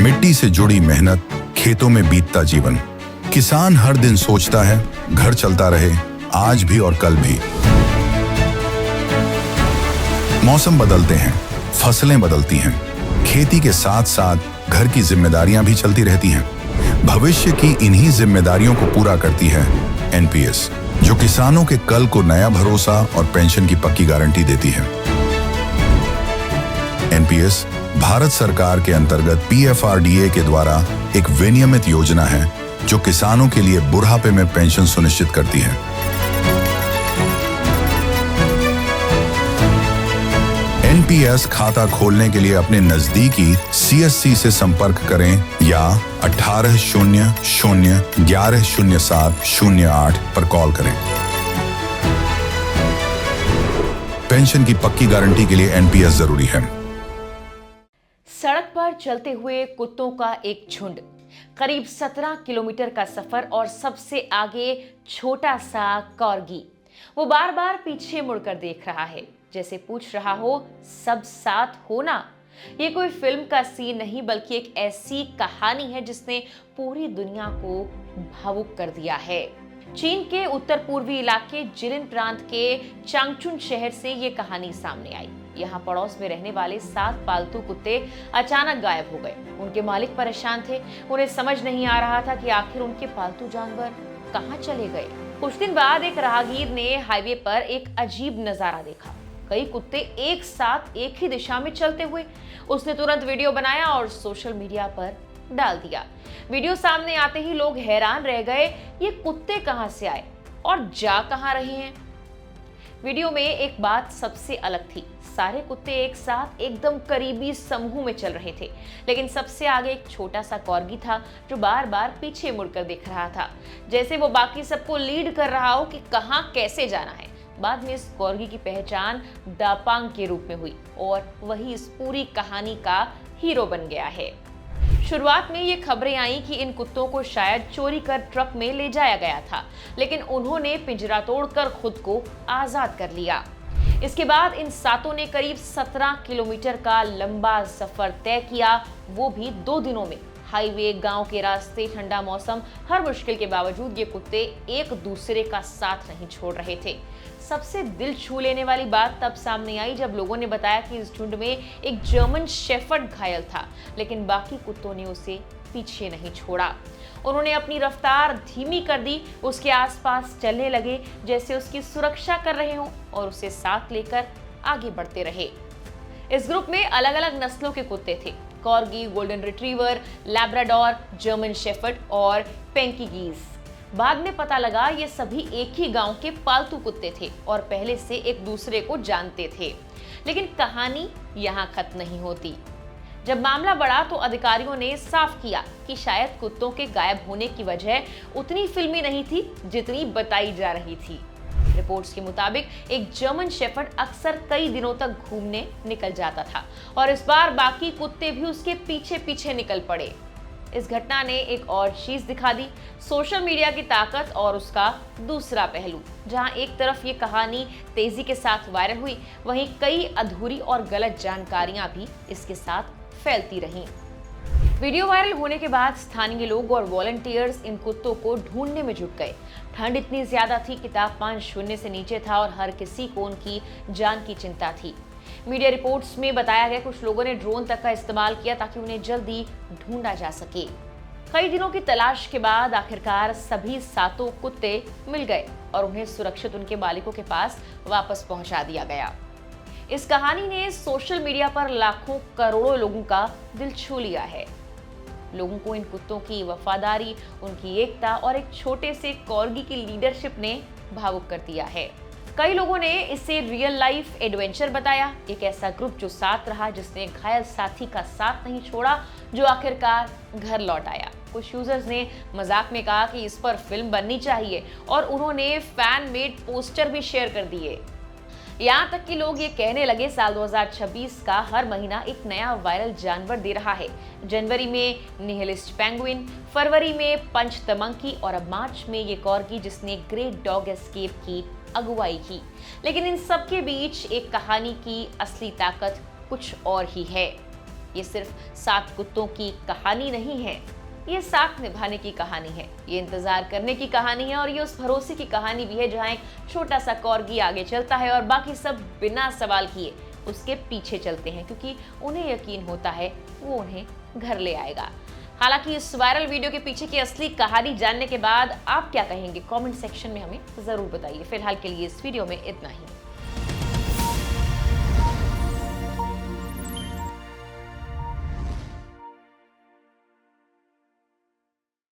मिट्टी से जुड़ी मेहनत, खेतों में बीतता जीवन। किसान हर दिन सोचता है घर चलता रहे, आज भी और कल भी। मौसम बदलते हैं, फसलें बदलती हैं, खेती के साथ साथ घर की जिम्मेदारियां भी चलती रहती हैं। भविष्य की इन्हीं जिम्मेदारियों को पूरा करती है एनपीएस, जो किसानों के कल को नया भरोसा और पेंशन की पक्की गारंटी देती है। एनपीएस भारत सरकार के अंतर्गत पीएफआरडीए के द्वारा एक विनियमित योजना है जो किसानों के लिए बुढ़ापे में पेंशन सुनिश्चित करती है। एनपीएस खाता खोलने के लिए अपने नजदीकी सीएससी से संपर्क करें या 1800-1107-08 पर कॉल करें। पेंशन की पक्की गारंटी के लिए एनपीएस जरूरी है। सड़क पर चलते हुए कुत्तों का एक झुंड, करीब 17 किलोमीटर का सफर और सबसे आगे छोटा सा कॉर्गी। वो बार बार पीछे मुड़कर देख रहा है, जैसे पूछ रहा हो सब साथ हो ना। ये कोई फिल्म का सीन नहीं बल्कि एक ऐसी कहानी है जिसने पूरी दुनिया को भावुक कर दिया है। चीन के उत्तर पूर्वी इलाके जिलिन प्रांत के चांगचुन शहर से ये कहानी सामने आई। यहाँ पड़ोस में रहने वाले 7 पालतू कुत्ते अचानक गायब हो गए। उनके मालिक परेशान थे, उन्हें समझ नहीं आ रहा था कि आखिर उनके पालतू जानवर कहाँ चले गए। कुछ दिन बाद एक राहगीर ने हाईवे पर एक अजीब नजारा देखा। कई कुत्ते एक साथ एक ही दिशा में चलते हुए। उसने तुरंत वीडियो बनाया और सोशल मीडिया पर डाल दिया। वीडियो सामने आते ही लोग हैरान रह गए, ये कुत्ते कहां से आए और जा कहां रहे हैं। वीडियो में एक बात सबसे अलग थी, सारे कुत्ते एक साथ एकदम करीबी समूह में चल रहे थे, लेकिन सबसे आगे एक छोटा सा कॉर्गी था जो बार बार पीछे मुड़कर देख रहा था, जैसे वो बाकी सबको लीड कर रहा हो कि कहां कैसे जाना है। बाद में इस कॉर्गी की पहचान दापांग के रूप में हुई और वही इस पूरी कहानी का हीरो बन गया है। शुरुआत में ये खबरें आई कि इन कुत्तों को शायद चोरी कर ट्रक में ले जाया गया था, लेकिन उन्होंने पिंजरा तोड़कर खुद को आजाद कर लिया। इसके बाद इन 7 ने करीब 17 किलोमीटर का लंबा सफर तय किया, वो भी 2 दिनों में। हाईवे, गांव के रास्ते, ठंडा मौसम, हर मुश्किल के बावजूद ये कुत्ते एक दूसरे का साथ नहीं छोड़ रहे थे। सबसे दिल छू लेने वाली बात तब सामने आई जब लोगों ने बताया कि इस झुंड में एक जर्मन शेफर्ड घायल था, लेकिन बाकी कुत्तों ने उसे पीछे नहीं छोड़ा। उन्होंने अपनी रफ्तार धीमी कर दी, उसके आसपास चलने लगे जैसे उसकी सुरक्षा कर रहे हों और उसे साथ लेकर आगे बढ़ते रहे। इस ग्रुप में अलग अलग नस्लों के कुत्ते थे, corgi, golden retriever, Labrador, German shepherd और पेंकीगीज। बाद में पता लगा ये सभी एक ही गांव के पालतू कुत्ते थे और पहले से एक दूसरे को जानते थे। लेकिन कहानी यहाँ खत्म नहीं होती। जब मामला बढ़ा तो अधिकारियों ने साफ किया कि शायद कुत्तों के गायब होने की वजह उतनी फिल्मी नहीं थी जितनी बताई जा रही थी। रिपोर्ट्स के मुताबिक एक जर्मन शेफर्ड अक्सर कई दिनों तक घूमने निकल जाता था और इस बार बाकी कुत्ते भी उसके पीछे पीछे निकल पड़े। इस घटना ने एक और चीज दिखा दी, सोशल मीडिया की ताकत और उसका दूसरा पहलू। जहां एक तरफ ये कहानी तेजी के साथ वायरल हुई, वहीं कई अधूरी और गलत जानकारियां भी इसके साथ फैलती रहीं। वीडियो वायरल होने के बाद स्थानीय लोग और वॉलंटियर्स इन कुत्तों को ढूंढने में जुट गए। ठंड इतनी ज्यादा थी कि तापमान 0 से नीचे था और हर किसी को उनकी जान की चिंता थी। मीडिया रिपोर्ट्स में बताया गया कुछ लोगों ने ड्रोन तक का इस्तेमाल किया ताकि उन्हें जल्दी ढूंढा जा सके। कई दिनों की तलाश के बाद आखिरकार सभी 7 कुत्ते मिल गए और उन्हें सुरक्षित उनके मालिकों के पास वापस पहुंचा दिया गया। इस कहानी ने सोशल मीडिया पर लाखों करोड़ों लोगों का दिल छू लिया है। लोगों को इन कुत्तों की वफादारी, उनकी एकता और एक छोटे से कॉर्गी की लीडरशिप ने भावुक कर दिया है। कई लोगों ने इसे रियल लाइफ एडवेंचर बताया, एक ऐसा ग्रुप जो साथ रहा, जिसने घायल साथी का साथ नहीं छोड़ा, जो आखिरकार घर लौट आया। कुछ यूजर्स ने मजाक में कहा कि इस पर फिल्म बननी चाहिए और उन्होंने फैन मेड पोस्टर भी शेयर कर दिए। यहाँ तक कि लोग ये कहने लगे साल 2026 का हर महीना एक नया वायरल जानवर दे रहा है। जनवरी में निहिलिस्ट पेंगुइन, फरवरी में पंचतमंकी और अब मार्च में ये कॉर्गी जिसने ग्रेट डॉग एस्केप की अगुवाई की। लेकिन इन सब के बीच एक कहानी की असली ताकत कुछ और ही है। ये सिर्फ 7 कुत्तों की कहानी नहीं है, ये साथ निभाने की कहानी है, ये इंतजार करने की कहानी है और ये उस भरोसे की कहानी भी है जहां एक छोटा सा कॉर्गी आगे चलता है और बाकी सब बिना सवाल किए उसके पीछे चलते हैं, क्योंकि उन्हें यकीन होता है वो उन्हें घर ले आएगा। हालांकि इस वायरल वीडियो के पीछे की असली कहानी जानने के बाद आप क्या कहेंगे, कमेंट सेक्शन में हमें जरूर बताइए। फिलहाल के लिए इस वीडियो में इतना ही।